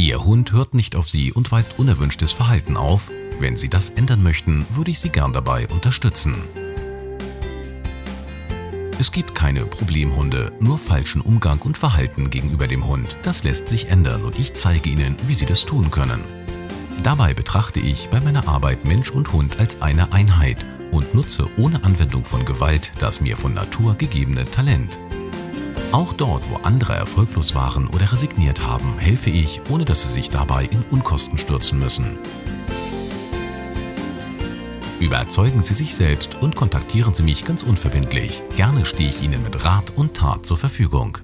Ihr Hund hört nicht auf Sie und weist unerwünschtes Verhalten auf. Wenn Sie das ändern möchten, würde ich Sie gern dabei unterstützen. Es gibt keine Problemhunde, nur falschen Umgang und Verhalten gegenüber dem Hund. Das lässt sich ändern und ich zeige Ihnen, wie Sie das tun können. Dabei betrachte ich bei meiner Arbeit Mensch und Hund als eine Einheit und nutze ohne Anwendung von Gewalt das mir von Natur gegebene Talent. Auch dort, wo andere erfolglos waren oder resigniert haben, helfe ich, ohne dass sie sich dabei in Unkosten stürzen müssen. Überzeugen Sie sich selbst und kontaktieren Sie mich ganz unverbindlich. Gerne stehe ich Ihnen mit Rat und Tat zur Verfügung.